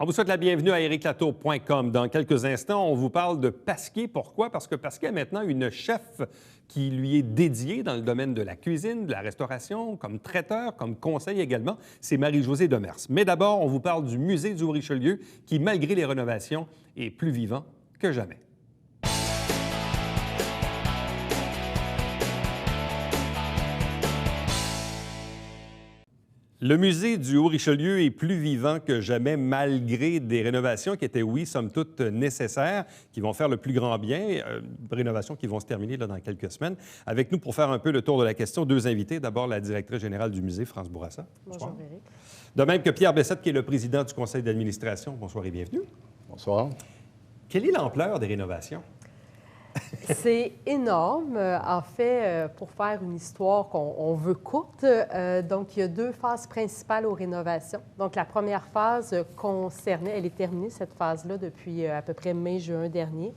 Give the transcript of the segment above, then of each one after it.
On vous souhaite la bienvenue à ériclatour.com. Dans quelques instants, on vous parle de Pasquier. Pourquoi? Parce que Pasquier a maintenant une chef qui lui est dédiée dans le domaine de la cuisine, de la restauration, comme traiteur, comme conseil également. C'est Marie-Josée Demers. Mais d'abord, on vous parle du musée du Haut-Richelieu qui, malgré les rénovations, est plus vivant que jamais. Le musée du Haut-Richelieu est plus vivant que jamais, malgré des rénovations qui étaient, oui, somme toute nécessaires, qui vont faire le plus grand bien, rénovations qui vont se terminer là, dans quelques semaines. Avec nous pour faire un peu le tour de la question, deux invités. D'abord, la directrice générale du musée, France Bourassa. Bonjour, Éric. De même que Pierre Bessette, qui est le président du conseil d'administration. Bonsoir et bienvenue. Bonsoir. Quelle est l'ampleur des rénovations? C'est énorme. En fait, pour faire une histoire qu'on veut courte, donc il y a deux phases principales aux rénovations. Donc la première phase concernait, elle est terminée, cette phase-là, depuis à peu près mai-juin dernier,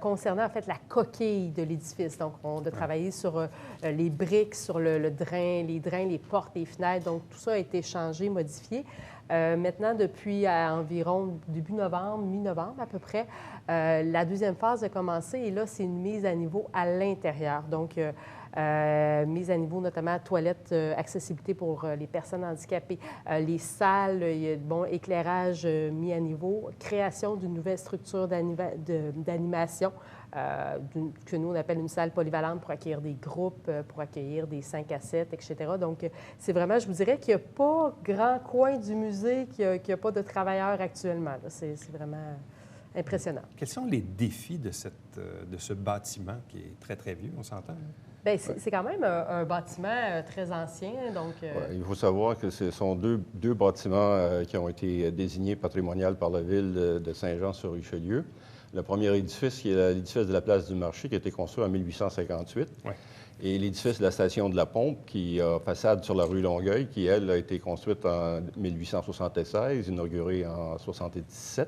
concernant en fait la coquille de l'édifice. Donc on a travaillé sur les briques, sur le drain, les portes, les fenêtres. Donc tout ça a été changé, modifié. Maintenant, depuis environ début novembre, mi-novembre à peu près, la deuxième phase a commencé et là, c'est une mise à niveau à l'intérieur. Donc, mise à niveau notamment toilettes, accessibilité pour les personnes handicapées, les salles, éclairage mis à niveau, création d'une nouvelle structure d'animation que nous, on appelle une salle polyvalente pour accueillir des groupes, pour accueillir des 5 à 7, etc. Donc, c'est vraiment, je vous dirais qu'il n'y a pas grand coin du musée qui n'a pas de travailleurs actuellement. C'est vraiment impressionnant. Quels sont les défis de ce bâtiment qui est très, très vieux, on s'entend? Bien, c'est quand même un bâtiment très ancien. Donc, Il faut savoir que ce sont deux bâtiments qui ont été désignés patrimonial par la ville de Saint-Jean-sur-Richelieu. Le premier édifice, qui est l'édifice de la place du marché, qui a été construit en 1858. Ouais. Et l'édifice de la station de la Pompe, qui a façade sur la rue Longueuil, qui, elle, a été construite en 1876, inaugurée en 1877.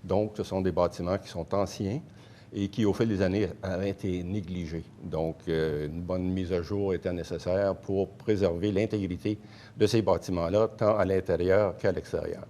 Donc, ce sont des bâtiments qui sont anciens et qui, au fil des années, avaient été négligés. Donc, une bonne mise à jour était nécessaire pour préserver l'intégrité de ces bâtiments-là, tant à l'intérieur qu'à l'extérieur.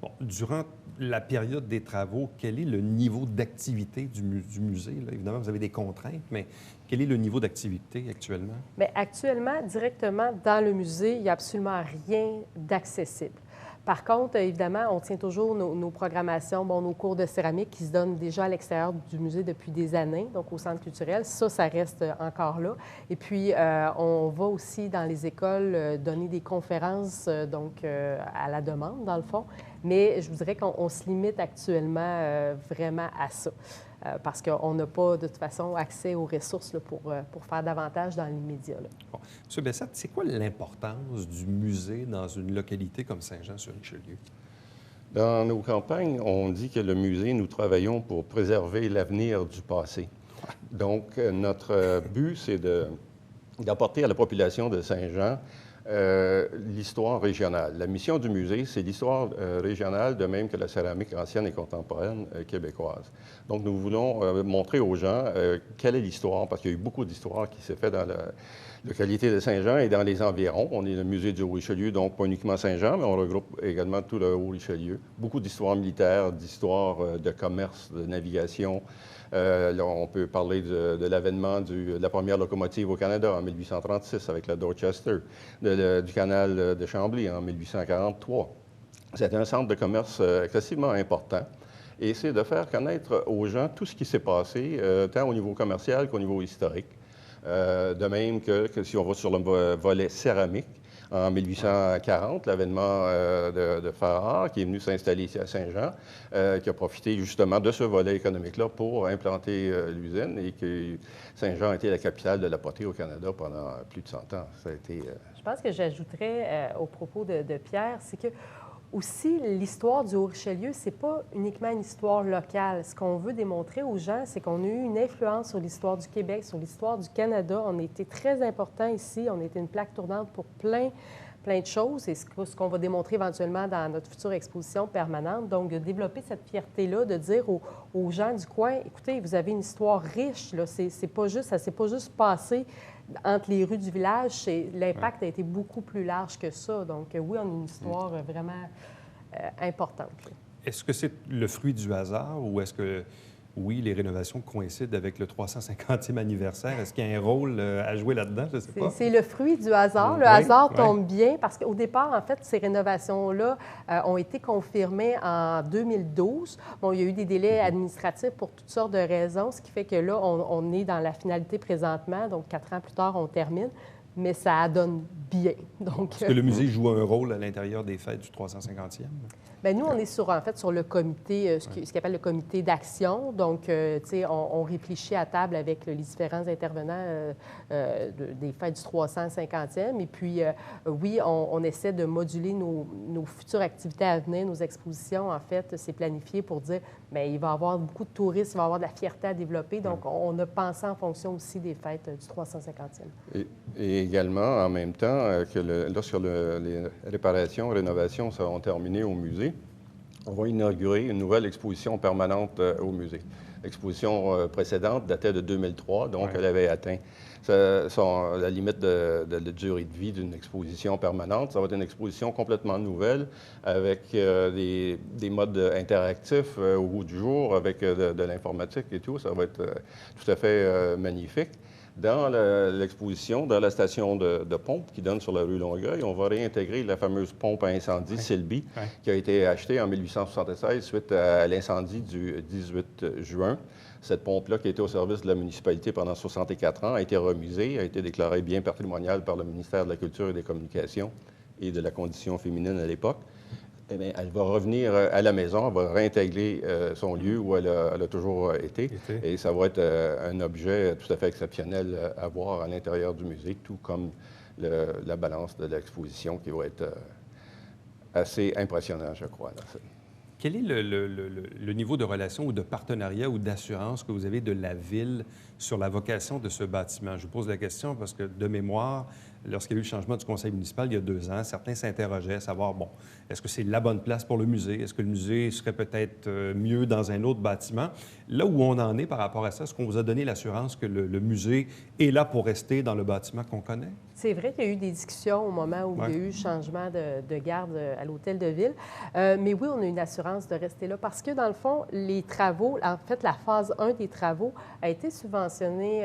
Bon, durant la période des travaux, quel est le niveau d'activité du musée? Là, évidemment, vous avez des contraintes, mais quel est le niveau d'activité actuellement? Bien, actuellement, directement dans le musée, il n'y a absolument rien d'accessible. Par contre, évidemment, on tient toujours nos programmations, nos cours de céramique qui se donnent déjà à l'extérieur du musée depuis des années, donc au centre culturel. Ça reste encore là. Et puis, on va aussi dans les écoles donner des conférences, donc à la demande, dans le fond. Mais je vous dirais qu'on se limite actuellement vraiment à ça. Parce qu'on n'a pas, de toute façon, accès aux ressources là, pour faire davantage dans l'immédiat. Bon. M. Bessette, c'est quoi l'importance du musée dans une localité comme Saint-Jean-sur-Richelieu? Dans nos campagnes, on dit que le musée, nous travaillons pour préserver l'avenir du passé. Donc, notre but, c'est d'apporter à la population de Saint-Jean l'histoire régionale. La mission du musée, c'est l'histoire régionale, de même que la céramique ancienne et contemporaine québécoise. Donc, nous voulons montrer aux gens quelle est l'histoire, parce qu'il y a eu beaucoup d'histoires qui s'est fait dans la localité de Saint-Jean et dans les environs. On est le musée du Haut-Richelieu, donc pas uniquement Saint-Jean, mais on regroupe également tout le Haut-Richelieu. Beaucoup d'histoires militaires, d'histoires de commerce, de navigation. Là, on peut parler de l'avènement de la première locomotive au Canada en 1836 avec la Dorchester, du canal de Chambly en 1843. C'était un centre de commerce excessivement important. Et c'est de faire connaître aux gens tout ce qui s'est passé, tant au niveau commercial qu'au niveau historique. De même que si on va sur le volet céramique, en 1840, l'avènement de Farrar, qui est venu s'installer ici à Saint-Jean, qui a profité justement de ce volet économique-là pour implanter l'usine et que Saint-Jean a été la capitale de la poterie au Canada pendant plus de 100 ans. Ça a été, Je pense que j'ajouterais au propos de Pierre, c'est que aussi, l'histoire du Haut-Richelieu, c'est pas uniquement une histoire locale. Ce qu'on veut démontrer aux gens, c'est qu'on a eu une influence sur l'histoire du Québec, sur l'histoire du Canada. On a été très important ici. On a été une plaque tournante pour plein de choses. Et ce qu'on va démontrer éventuellement dans notre future exposition permanente. Donc, de développer cette fierté-là, de dire aux gens du coin, écoutez, vous avez une histoire riche. Là. Ça ne s'est pas juste passé entre les rues du village. L'impact a été beaucoup plus large que ça. Donc, oui, on a une histoire vraiment importante. Là. Est-ce que c'est le fruit du hasard ou est-ce que, oui, les rénovations coïncident avec le 350e anniversaire? Est-ce qu'il y a un rôle à jouer là-dedans? Je ne sais pas. C'est le fruit du hasard. Le Oui, hasard oui. tombe bien parce qu'au départ, en fait, ces rénovations-là ont été confirmées en 2012. Bon, il y a eu des délais administratifs pour toutes sortes de raisons, ce qui fait que là, on est dans la finalité présentement. Donc, 4 ans plus tard, on termine. Mais ça donne bien. Donc, Est-ce que le musée joue un rôle à l'intérieur des fêtes du 350e? bien, nous, on est en fait sur le comité, ce qu'on appelle le comité d'action. Donc, tu sais, on réfléchit à table avec les différents intervenants des fêtes du 350e. Et puis, oui, on essaie de moduler nos futures activités à venir, nos expositions. En fait, c'est planifié pour dire, bien, il va y avoir beaucoup de touristes, il va y avoir de la fierté à développer. Donc, on a pensé en fonction aussi des fêtes du 350e. Et également, en même temps, lorsque les réparations, rénovations seront terminées au musée, on va inaugurer une nouvelle exposition permanente au musée. L'exposition précédente datait de 2003, donc elle avait atteint la limite de durée de vie d'une exposition permanente. Ça va être une exposition complètement nouvelle avec des modes interactifs au bout du jour, avec de l'informatique et tout. Ça va être tout à fait magnifique. Dans l'exposition, dans la station de pompe qui donne sur la rue Longueuil, on va réintégrer la fameuse pompe à incendie Silby, qui a été achetée en 1876 suite à l'incendie du 18 juin. Cette pompe-là, qui a été au service de la municipalité pendant 64 ans, a été remisée, a été déclarée bien patrimoniale par le ministère de la Culture et des Communications et de la Condition féminine à l'époque. Eh bien, elle va revenir à la maison, elle va réintégrer son lieu où elle a toujours été. Et ça va être un objet tout à fait exceptionnel à voir à l'intérieur du musée, tout comme la balance de l'exposition qui va être assez impressionnant, je crois. Là. Quel est le niveau de relation ou de partenariat ou d'assurance que vous avez de la Ville sur la vocation de ce bâtiment? Je vous pose la question parce que, de mémoire, lorsqu'il y a eu le changement du conseil municipal il y a 2 ans, certains s'interrogeaient à savoir, bon, est-ce que c'est la bonne place pour le musée? Est-ce que le musée serait peut-être mieux dans un autre bâtiment? Là où on en est par rapport à ça, est-ce qu'on vous a donné l'assurance que le musée est là pour rester dans le bâtiment qu'on connaît? C'est vrai qu'il y a eu des discussions au moment où il y a eu le changement de garde à l'hôtel de ville. Mais oui, on a une assurance de rester là parce que, dans le fond, les travaux, en fait, la phase 1 des travaux a été subventionnée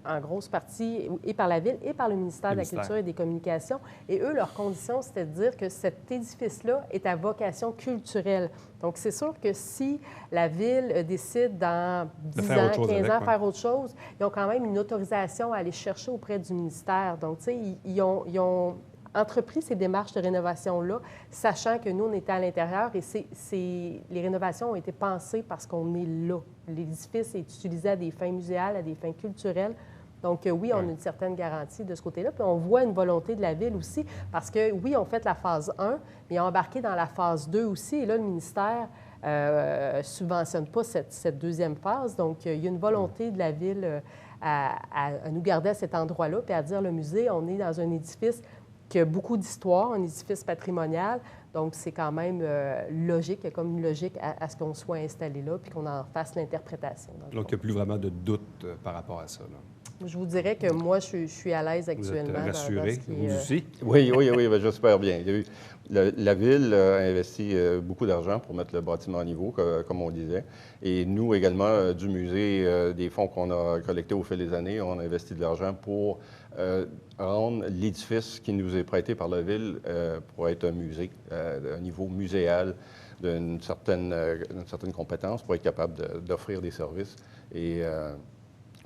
en grosse partie et par la Ville et par le ministère de la Culture et des Communications. Et eux, leur condition, c'était de dire que cet édifice-là est à vocation culturelle. Donc, c'est sûr que si la Ville décide dans 10 ans, 15 ans, faire autre chose, ils ont quand même une autorisation à aller chercher auprès du ministère. Donc, tu sais, ils ont entrepris ces démarches de rénovation-là, sachant que nous, on était à l'intérieur et les rénovations ont été pensées parce qu'on est là. L'édifice est utilisé à des fins muséales, à des fins culturelles. Donc, oui, on a une certaine garantie de ce côté-là. Puis, on voit une volonté de la Ville aussi, parce que, oui, on fait la phase 1, mais ils ont embarqué dans la phase 2 aussi. Et là, le ministère ne subventionne pas cette deuxième phase. Donc, il y a une volonté de la Ville à nous garder à cet endroit-là, puis à dire, le musée, on est dans un édifice qui a beaucoup d'histoire, un édifice patrimonial. Donc, c'est quand même logique, il y a comme une logique à ce qu'on soit installé là, puis qu'on en fasse l'interprétation. Donc, il n'y a plus vraiment de doute par rapport à ça, là. Je vous dirais que moi, je suis à l'aise actuellement. Vous êtes rassuré, vous aussi? Oui, bien, j'espère bien. La Ville a investi beaucoup d'argent pour mettre le bâtiment à niveau, comme on disait. Et nous également, du musée, des fonds qu'on a collectés au fil des années, on a investi de l'argent pour rendre l'édifice qui nous est prêté par la Ville pour être un musée, un niveau muséal, d'une certaine compétence pour être capable d'offrir des services. Et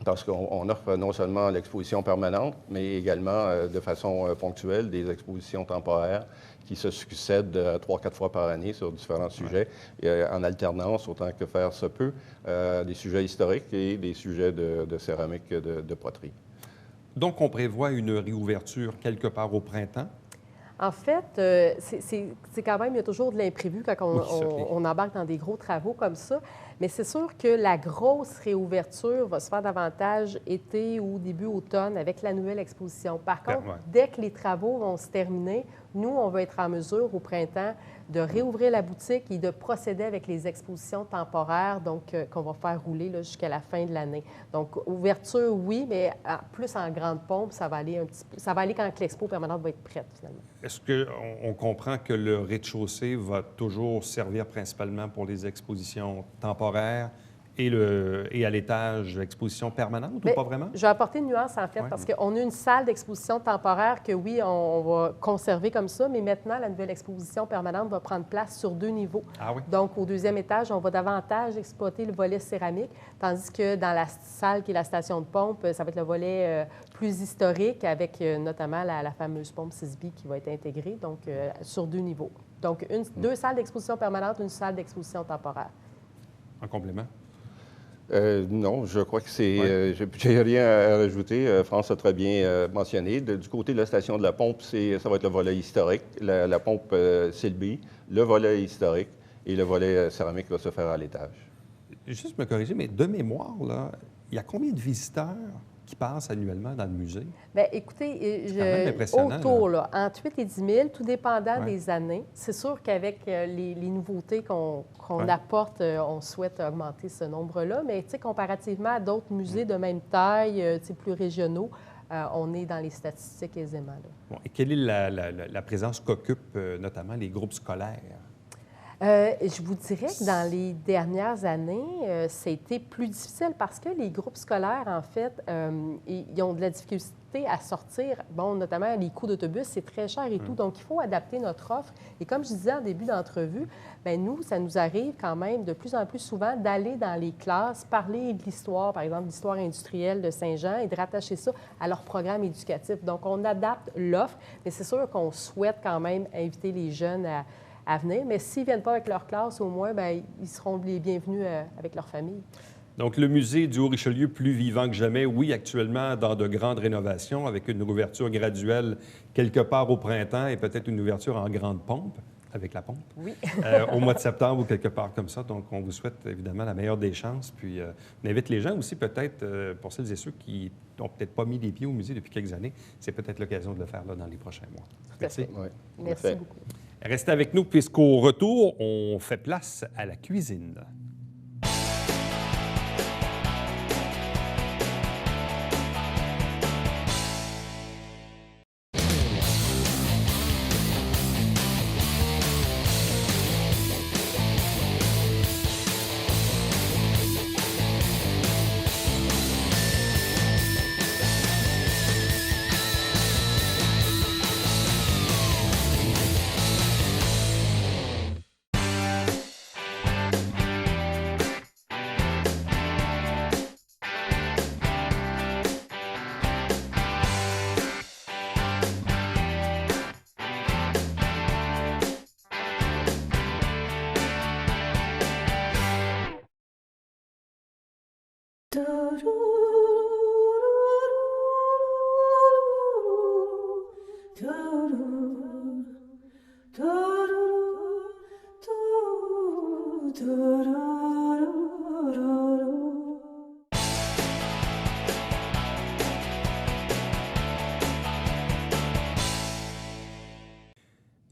parce qu'on offre non seulement l'exposition permanente, mais également de façon ponctuelle des expositions temporaires qui se succèdent 3-4 fois par année sur différents sujets, et, en alternance autant que faire se peut, des sujets historiques et des sujets de céramique, de poterie. Donc, on prévoit une réouverture quelque part au printemps? En fait, c'est quand même, il y a toujours de l'imprévu quand on embarque dans des gros travaux comme ça. Mais c'est sûr que la grosse réouverture va se faire davantage été ou début automne avec la nouvelle exposition. Par contre, dès que les travaux vont se terminer, nous, on va être en mesure au printemps de réouvrir la boutique et de procéder avec les expositions temporaires, donc qu'on va faire rouler jusqu'à la fin de l'année. Donc, ouverture, oui, mais plus en grande pompe, ça va aller quand l'expo permanente va être prête, finalement. Est-ce qu'on comprend que le rez-de-chaussée va toujours servir principalement pour les expositions temporaires et à l'étage, exposition permanente ou Bien, pas vraiment? Je vais apporter une nuance, en fait, Ouais. parce qu'on a une salle d'exposition temporaire que, oui, on va conserver comme ça, mais maintenant, la nouvelle exposition permanente va prendre place sur 2 niveaux. Ah oui? Donc, au 2e étage, on va davantage exploiter le volet céramique, tandis que dans la salle qui est la station de pompe, ça va être le volet plus historique, avec notamment la fameuse pompe 6B qui va être intégrée, donc sur 2 niveaux. Donc, 2 salles d'exposition permanente, une salle d'exposition temporaire. En complément? Non, je crois que c'est. Ouais. J'ai rien à rajouter. France a très bien mentionné. Du côté de la station de la pompe, ça va être le volet historique. La pompe Silby, le volet historique et le volet céramique va se faire à l'étage. Juste me corriger, mais de mémoire, là, il y a combien de visiteurs qui passent annuellement dans le musée? Bien, écoutez, quand même impressionnant, autour, là, entre 8 et 10 000, tout dépendant Ouais. des années. C'est sûr qu'avec les nouveautés qu'on Ouais. apporte, on souhaite augmenter ce nombre-là. Mais tu sais, comparativement à d'autres musées de même taille, tu sais, plus régionaux, on est dans les statistiques aisément, là. Bon, et quelle est la présence qu'occupent notamment les groupes scolaires? Je vous dirais que dans les dernières années, ça a été plus difficile parce que les groupes scolaires, en fait, ils ont de la difficulté à sortir. Bon, notamment les coûts d'autobus, c'est très cher et tout. Donc, il faut adapter notre offre. Et comme je disais en début d'entrevue, bien, nous, ça nous arrive quand même de plus en plus souvent d'aller dans les classes, parler de l'histoire, par exemple, l'histoire industrielle de Saint-Jean et de rattacher ça à leur programme éducatif. Donc, on adapte l'offre, mais c'est sûr qu'on souhaite quand même inviter les jeunes à venir. Mais s'ils ne viennent pas avec leur classe, au moins, bien, ils seront les bienvenus avec leur famille. Donc, le musée du Haut-Richelieu, plus vivant que jamais, oui, actuellement dans de grandes rénovations, avec une ouverture graduelle quelque part au printemps et peut-être une ouverture en grande pompe, avec la pompe, Oui. au mois de septembre ou quelque part comme ça. Donc, on vous souhaite évidemment la meilleure des chances. Puis, on invite les gens aussi, peut-être, pour celles et ceux qui n'ont peut-être pas mis les pieds au musée depuis quelques années, c'est peut-être l'occasion de le faire là dans les prochains mois. Tout à fait. Oui, Merci beaucoup. Restez avec nous, puisqu'au retour, on fait place à la cuisine.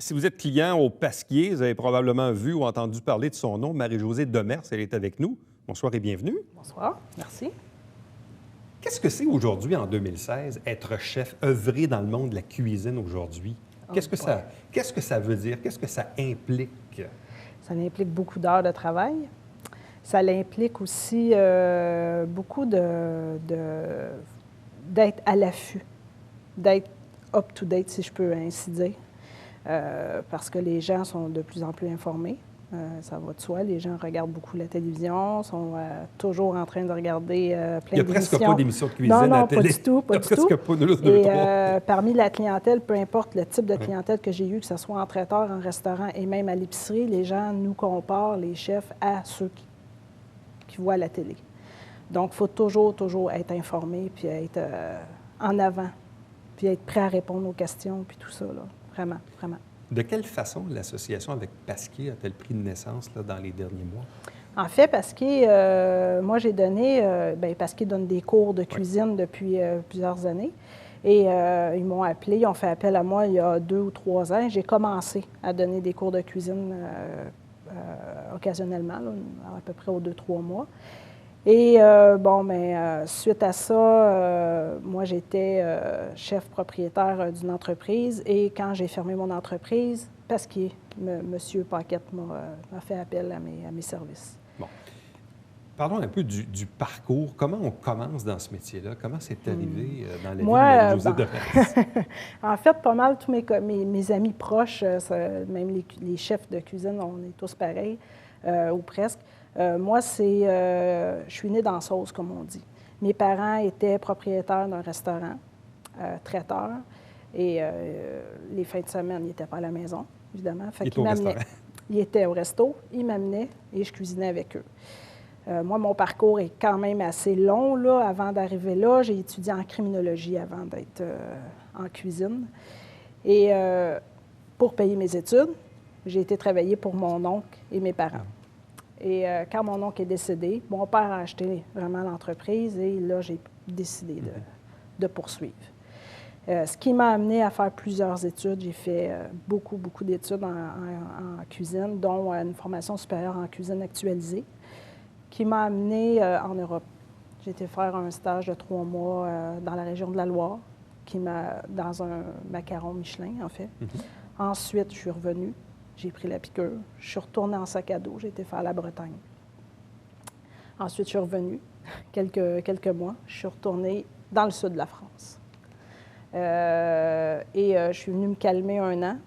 Si vous êtes client au Pasquier, vous avez probablement vu ou entendu parler de son nom, Marie-Josée Demers, elle est avec nous. Bonsoir et bienvenue. Bonsoir, merci. Qu'est-ce que c'est aujourd'hui, en 2016, être chef, œuvrer dans le monde de la cuisine aujourd'hui? Qu'est-ce que ça veut dire? Qu'est-ce que ça implique? Ça implique beaucoup d'heures de travail. Ça implique aussi beaucoup d'être à l'affût, d'être up-to-date, si je peux ainsi dire, parce que les gens sont de plus en plus informés. Ça va de soi. Les gens regardent beaucoup la télévision, sont toujours en train de regarder plein d'émissions. Il n'y a presque pas d'émissions de cuisine non, à la pas télé. du tout, pas Il y a du presque tout. pas deux, trois. Parmi la clientèle, peu importe le type de clientèle que j'ai eu, que ce soit en traiteur, en restaurant et même à l'épicerie, les gens nous comparent, les chefs, à ceux qui voient la télé. Donc, il faut toujours être informé, puis être en avant, puis être prêt à répondre aux questions, puis tout ça, là. Vraiment, vraiment. De quelle façon l'association avec Pasquier a-t-elle pris de naissance là, dans les derniers mois? En fait, Pasquier, moi, j'ai donné... Pasquier donne des cours de cuisine depuis plusieurs années. Et ils m'ont appelé, ils ont fait appel à moi il y a 2 ou 3 ans. J'ai commencé à donner des cours de cuisine occasionnellement, là, à peu près aux 2-3 mois. Et suite à ça, moi, j'étais chef propriétaire d'une entreprise. Et quand j'ai fermé mon entreprise, Pasquier, M. Paquette m'a fait appel à mes services. Bon. Parlons un peu du parcours. Comment on commence dans ce métier-là? Comment c'est arrivé dans la vie de Marie-Josée Dorès? En fait, pas mal tous mes amis proches, même les chefs de cuisine, on est tous pareils, ou presque. Moi, je suis née dans la sauce, comme on dit. Mes parents étaient propriétaires d'un restaurant, traiteurs, et les fins de semaine, ils n'étaient pas à la maison, évidemment. Ils étaient au restaurant. Ils étaient au resto, ils m'amenaient et je cuisinais avec eux. Moi, mon parcours est quand même assez long, là. Avant d'arriver là, j'ai étudié en criminologie avant d'être en cuisine. Et pour payer mes études, j'ai été travailler pour mon oncle et mes parents. Et quand mon oncle est décédé, mon père a acheté vraiment l'entreprise et là, j'ai décidé de poursuivre. Ce qui m'a amené à faire plusieurs études. J'ai fait beaucoup d'études en cuisine, dont une formation supérieure en cuisine actualisée, qui m'a amené en Europe. J'ai été faire un stage de 3 mois dans la région de la Loire, dans un macaron Michelin, en fait. Ensuite, je suis revenue. J'ai pris la piqûre. Je suis retournée en sac à dos. J'ai été faire la Bretagne. Ensuite, je suis revenue quelques mois. Je suis retournée dans le sud de la France. Je suis venue me calmer 1 an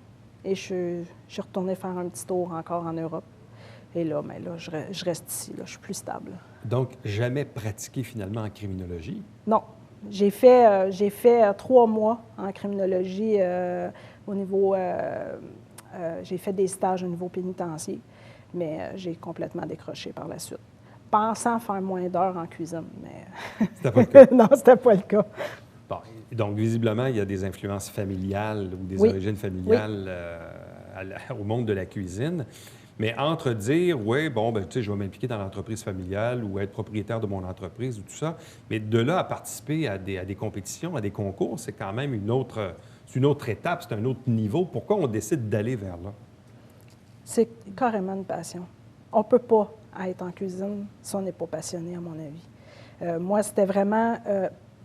et je suis retournée faire un petit tour encore en Europe. Et là, je reste ici. Là, je suis plus stable. Donc, jamais pratiqué finalement en criminologie? Non. J'ai fait 3 mois en criminologie au niveau... j'ai fait des stages au niveau pénitentiaire, mais j'ai complètement décroché par la suite. Pensant faire moins d'heures en cuisine, mais... C'était pas le cas? Non, c'était pas le cas. Bon, donc, visiblement, il y a des influences familiales ou des origines familiales au monde de la cuisine. Mais entre dire, je vais m'impliquer dans l'entreprise familiale ou être propriétaire de mon entreprise ou tout ça, mais de là à participer à des compétitions, à des concours, c'est quand même une autre étape, c'est un autre niveau. Pourquoi on décide d'aller vers là? C'est carrément une passion. On ne peut pas être en cuisine si on n'est pas passionné, à mon avis. Moi, c'était vraiment...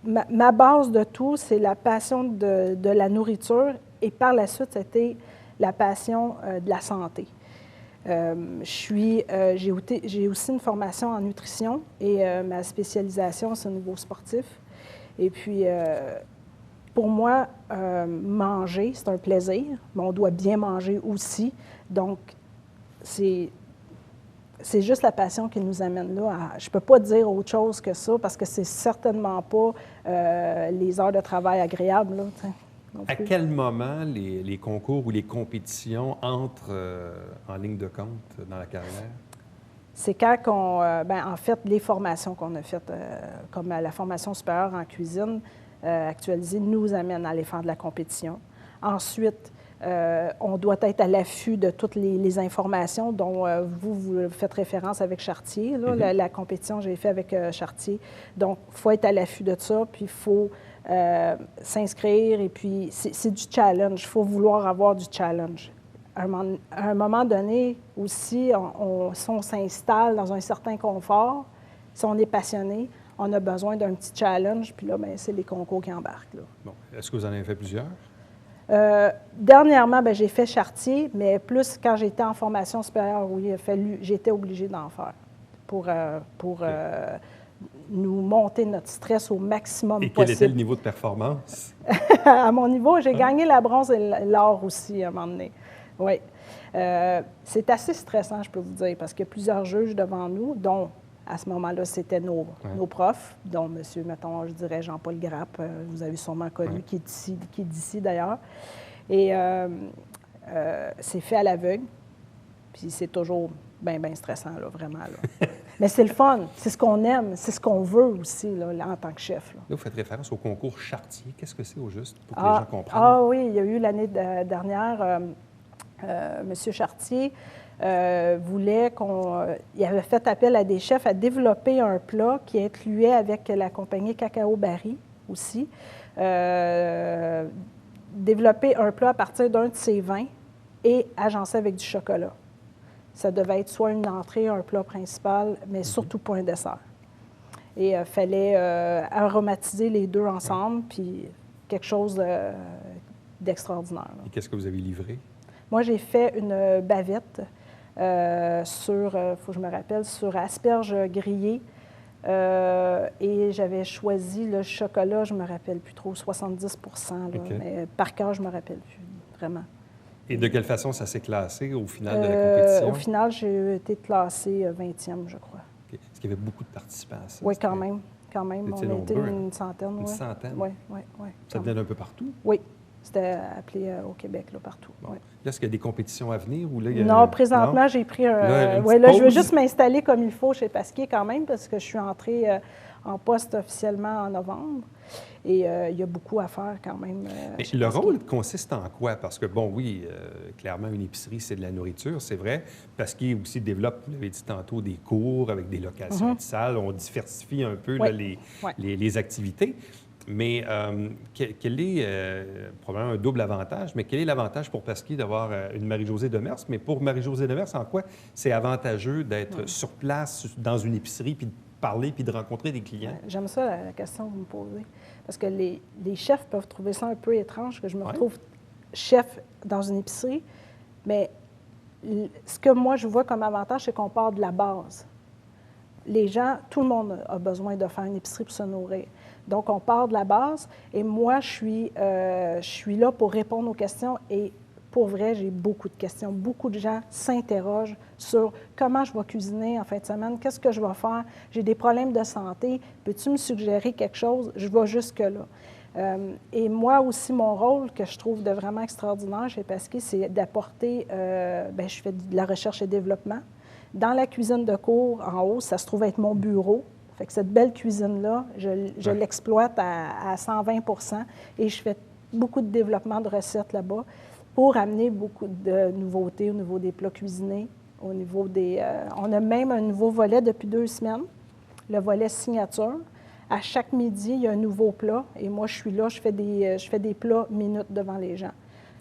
ma base de tout, c'est la passion de la nourriture et par la suite, c'était la passion de la santé. J'ai aussi une formation en nutrition et ma spécialisation, c'est au niveau sportif. Et puis, pour moi, manger, c'est un plaisir, mais on doit bien manger aussi. Donc, c'est juste la passion qui nous amène là. Je ne peux pas dire autre chose que ça parce que c'est certainement pas les heures de travail agréables, là, à quel moment les concours ou les compétitions entrent en ligne de compte dans la carrière? C'est quand en fait, les formations qu'on a faites, comme la formation supérieure en cuisine actualisée, nous amènent à aller faire de la compétition. Ensuite, on doit être à l'affût de toutes les informations dont vous faites référence avec Chartier. Là, la compétition, j'ai fait avec Chartier. Donc, il faut être à l'affût de ça, puis il faut s'inscrire. Et puis, c'est du challenge. Il faut vouloir avoir du challenge. À un moment donné aussi, si on s'installe dans un certain confort, si on est passionné, on a besoin d'un petit challenge. Puis là, c'est les concours qui embarquent. Là. Bon. Est-ce que vous en avez fait plusieurs? Dernièrement, j'ai fait Chartier, mais plus quand j'étais en formation supérieure, oui, j'étais obligée d'en faire pour nous monter notre stress au maximum possible. Et quel était le niveau de performance? À mon niveau, j'ai gagné la bronze et l'or aussi à un moment donné. Oui. C'est assez stressant, je peux vous dire, parce qu'il y a plusieurs juges devant nous, dont, à ce moment-là, c'était nos profs, dont monsieur, mettons, je dirais Jean-Paul Grappe, vous avez sûrement connu, qui est d'ici d'ailleurs. Et c'est fait à l'aveugle, puis c'est toujours bien stressant, là, vraiment. Là. Mais c'est le fun, c'est ce qu'on aime, c'est ce qu'on veut aussi, là, en tant que chef. Là, vous faites référence au concours Chartier. Qu'est-ce que c'est au juste, pour que les gens comprennent? Ah oui, il y a eu l'année dernière, M. Chartier voulait il avait fait appel à des chefs à développer un plat qui incluait avec la compagnie Cacao Barry aussi, développer un plat à partir d'un de ses vins et agencé avec du chocolat. Ça devait être soit une entrée, un plat principal, mais surtout pas un dessert. Et il fallait aromatiser les deux ensemble, puis quelque chose d'extraordinaire. Et qu'est-ce que vous avez livré? Moi, j'ai fait une bavette sur, faut que je me rappelle, sur asperges grillées. Et j'avais choisi le chocolat, je ne me rappelle plus trop, 70 là, OK. mais par cœur, je ne me rappelle plus, vraiment. Et de quelle façon ça s'est classé au final de la compétition? Au final, j'ai été classée 20e, je crois. OK. Est-ce qu'il y avait beaucoup de participants à ça? Oui, C'était- quand même. Quand même. Vous On étiez était nombreux, une centaine. Une ouais. centaine? Oui, oui, oui. Ça venait d'un peu partout? Oui. C'était appelé au Québec, là, partout. Bon. Ouais. Là, est-ce qu'il y a des compétitions à venir? Ou là, il y a- Non, présentement, Non? j'ai pris Là, un. une Oui, petite là, je veux pause. juste m'installer comme il faut chez Pasquier quand même, parce que je suis entrée en poste officiellement en novembre. Et il y a beaucoup à faire quand même. Mais chez le Pasquier. rôle consiste en quoi? Parce que, bon, oui, clairement, une épicerie, c'est de la nourriture, c'est vrai. Parce qu'il aussi développe, vous l'avez dit tantôt, des cours avec des locations de salles. On diversifie un peu là, Oui. Oui. les activités. Mais quel est, probablement un double avantage, mais quel est l'avantage pour Pasquier d'avoir une Marie-Josée Demers? Mais pour Marie-Josée Demers, en quoi c'est avantageux d'être sur place, dans une épicerie, puis de parler, puis de rencontrer des clients? J'aime ça, la question que vous me posez. Parce que les chefs peuvent trouver ça un peu étrange que je me Ouais. retrouve chef dans une épicerie, mais ce que moi, je vois comme avantage, c'est qu'on part de la base. Les gens, tout le monde a besoin de faire une épicerie pour se nourrir. Donc, on part de la base et moi, je suis là pour répondre aux questions et pour vrai, j'ai beaucoup de questions. Beaucoup de gens s'interrogent sur comment je vais cuisiner en fin de semaine, qu'est-ce que je vais faire, j'ai des problèmes de santé, peux-tu me suggérer quelque chose? Je vais jusque-là. Et moi aussi, mon rôle que je trouve de vraiment extraordinaire chez Pasquier, c'est d'apporter, je fais de la recherche et développement. Dans la cuisine de cour, en haut, ça se trouve être mon bureau. Fait que cette belle cuisine-là, je l'exploite à 120 et je fais beaucoup de développement de recettes là-bas pour amener beaucoup de nouveautés au niveau des plats cuisinés, au niveau des... on a même un nouveau volet depuis 2 semaines, le volet signature. À chaque midi, il y a un nouveau plat et moi, je suis là, je fais des plats minutes devant les gens.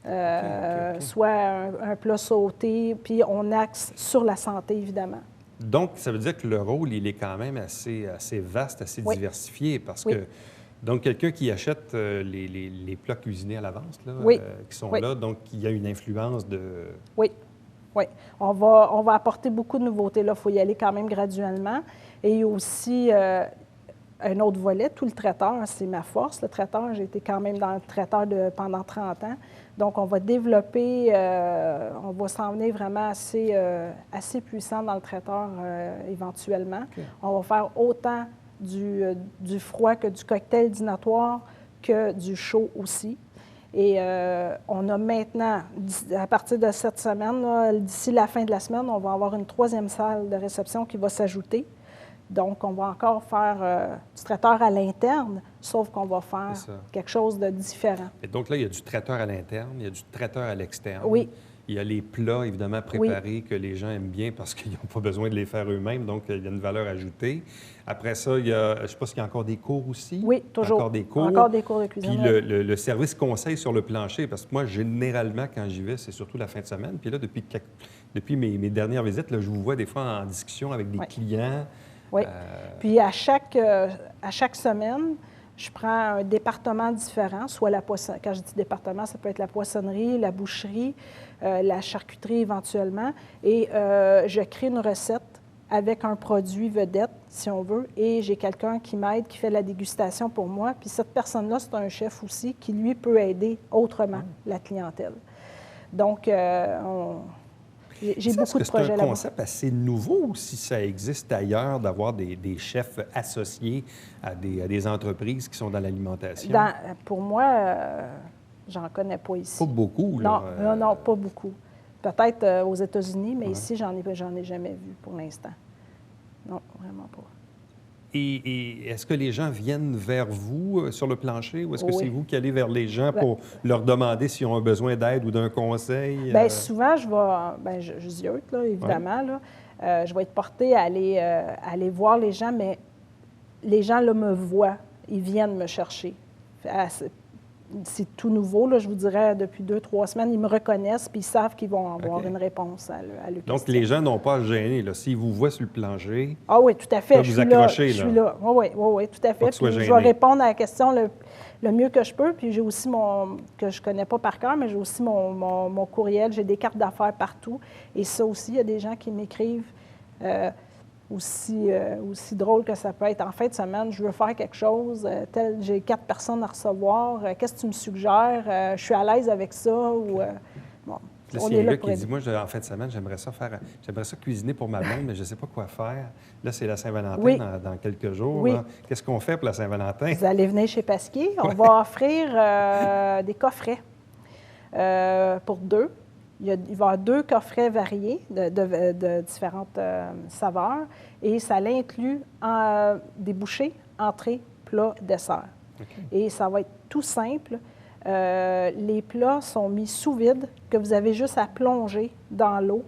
OK. Soit un plat sauté, puis on axe sur la santé, évidemment. Donc, ça veut dire que le rôle, il est quand même assez vaste, assez Oui. diversifié, parce Oui. que, donc, quelqu'un qui achète les plats cuisinés à l'avance, là, Oui. qui sont Oui. là, donc il y a une influence de... Oui, oui. On va apporter beaucoup de nouveautés. Là, il faut y aller quand même graduellement. Et il y a aussi un autre volet, tout le traiteur, c'est ma force. Le traiteur, j'ai été quand même dans le traiteur pendant 30 ans. Donc, on va développer, on va s'en venir vraiment assez puissant dans le traiteur éventuellement. OK. On va faire autant du froid que du cocktail dînatoire que du chaud aussi. Et on a maintenant, à partir de cette semaine, là, d'ici la fin de la semaine, on va avoir une 3e salle de réception qui va s'ajouter. Donc, on va encore faire du traiteur à l'interne, sauf qu'on va faire C'est ça. quelque chose de différent. Et donc là, il y a du traiteur à l'interne, il y a du traiteur à l'externe. Oui. Il y a les plats, évidemment, préparés que les gens aiment bien parce qu'ils n'ont pas besoin de les faire eux-mêmes, donc il y a une valeur ajoutée. Après ça, il y a, je ne sais pas s'il y a encore des cours aussi. Oui, toujours. Encore des cours. Encore des cours de cuisine. Puis oui. le service conseil sur le plancher, parce que moi, généralement, quand j'y vais, c'est surtout la fin de semaine. Puis là, depuis mes dernières visites, là, je vous vois des fois en discussion avec des Oui. clients. Oui. Puis à chaque semaine, je prends un département différent, soit la poissonnerie. Quand je dis département, ça peut être la poissonnerie, la boucherie, la charcuterie éventuellement. Et je crée une recette avec un produit vedette, si on veut, et j'ai quelqu'un qui m'aide, qui fait la dégustation pour moi. Puis cette personne-là, c'est un chef aussi qui, lui, peut aider autrement la clientèle. Donc, j'ai Ça, beaucoup de est-ce que projets c'est un là-bas. concept assez nouveau ou si ça existe ailleurs d'avoir des chefs associés à des entreprises qui sont dans l'alimentation? Pour moi, j'en connais pas ici. Pas beaucoup, là. Non, pas beaucoup. Peut-être aux États-Unis, mais ici, j'en ai jamais vu pour l'instant. Non, vraiment pas. Et est-ce que les gens viennent vers vous sur le plancher ou est-ce que Oui. c'est vous qui allez vers les gens pour leur demander s'ils ont un besoin d'aide ou d'un conseil? Bien, souvent, je vais, je ziote, là, évidemment, là. Je vais être portée à aller voir les gens, mais les gens, là, me voient. Ils viennent me chercher. c'est tout nouveau, là, je vous dirais, depuis 2-3 semaines, ils me reconnaissent puis ils savent qu'ils vont avoir une réponse à leur Donc, question. les gens n'ont pas à se gêner. Là. S'ils vous voient sur le plancher, Ah oui, tout à fait. Là, vous accrochez, Je suis là. Oui, tout à fait. que tu sois Puis je gêné. vais répondre à la question le mieux que je peux. Puis j'ai aussi que je ne connais pas par cœur, mais j'ai aussi mon courriel. J'ai des cartes d'affaires partout. Et ça aussi, il y a des gens qui m'écrivent. Aussi drôle que ça peut être. En fin de semaine, je veux faire quelque chose, j'ai 4 personnes à recevoir, qu'est-ce que tu me suggères? Je suis à l'aise avec ça ou... bon, là, on s'il y a est un là gars pour qui aider. dit, moi, en fin de semaine, j'aimerais ça cuisiner pour ma blonde, mais je ne sais pas quoi faire. Là, c'est la Saint-Valentin Oui. dans quelques jours. Oui. Là. Qu'est-ce qu'on fait pour la Saint-Valentin? Vous allez venir chez Pasquier. On va offrir des coffrets pour 2. Il va y avoir 2 coffrets variés de différentes saveurs et ça l'inclut des bouchées, entrées, plats, desserts. Okay. Et ça va être tout simple. Les plats sont mis sous vide, que vous avez juste à plonger dans l'eau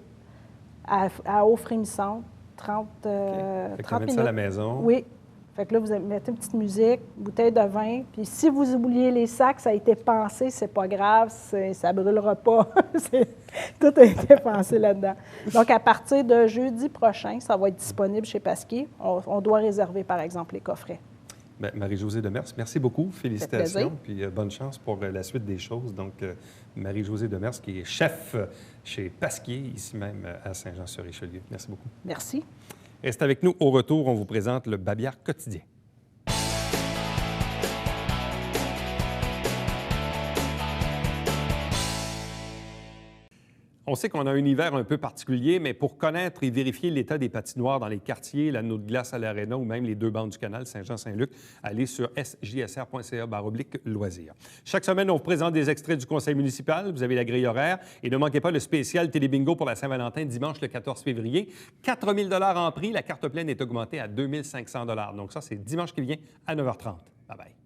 à eau frémissante, 30 Fait que tu amènes minutes. ça à la maison. Oui. Fait que là, vous mettez une petite musique, bouteille de vin. Puis si vous oubliez les sacs, ça a été pensé, c'est pas grave, ça brûlera pas. Tout a été pensé là-dedans. Donc, à partir de jeudi prochain, ça va être disponible chez Pasquier. On doit réserver, par exemple, les coffrets. Bien, Marie-Josée Demers, merci beaucoup. Félicitations. plaisir. Puis bonne chance pour la suite des choses. Donc, Marie-Josée Demers, qui est chef chez Pasquier, ici même à Saint-Jean-sur-Richelieu. Merci beaucoup. Merci. Restez avec nous. Au retour, on vous présente le Babillard quotidien. On sait qu'on a un hiver un peu particulier, mais pour connaître et vérifier l'état des patinoires dans les quartiers, l'anneau de glace à l'Aréna ou même les 2 bandes du canal Saint-Jean-Saint-Luc, allez sur sjsr.ca/loisirs. Chaque semaine, on vous présente des extraits du conseil municipal. Vous avez la grille horaire. Et ne manquez pas le spécial Télébingo pour la Saint-Valentin dimanche le 14 février. 4 000 $ en prix. La carte pleine est augmentée à 2 500 $. Donc ça, c'est dimanche qui vient à 9h30. Bye-bye.